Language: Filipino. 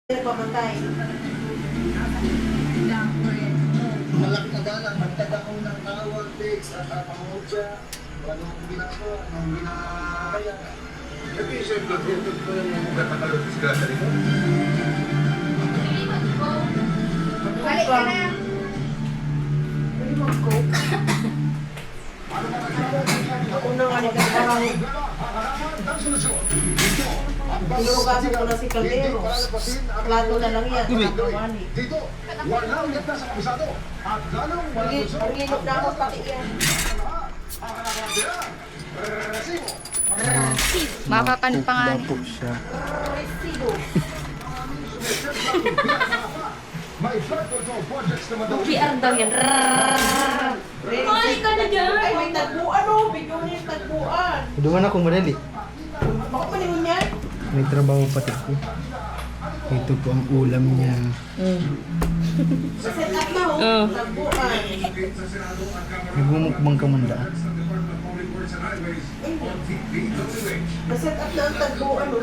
Pamatay. Malaki na galang, magtaga ko ng tawag, text, at pangudya. Anong ginagawa, anong ginakaya. Nag-iisip ko, ito po yung magkakakalot disgrasya nito. Balik ka na. Pwede mag-coke. Ako na nga nagkakaroon. Pinugasan ko na si Caldero. Plato na lang yan. Nakawani. Dito, walang ligtas sa kabisado. At lalong walang gusto. Pag-inok na ako pati yan. Makakan pa nga. Dapo siya. Resibo. May flood control projects naman daw. PR daw yan. Mali ka na dyan. Ay, may tagbuan o. Bigyan mo yung tagbuan. Duman ako madali. Bakit pa niyo yan? May trabaho pati ko. Ito po ang ulam niya. Set up na ho. Tagbuan. Nagmumukbang ka man daan. Set up na ang tagbuan o.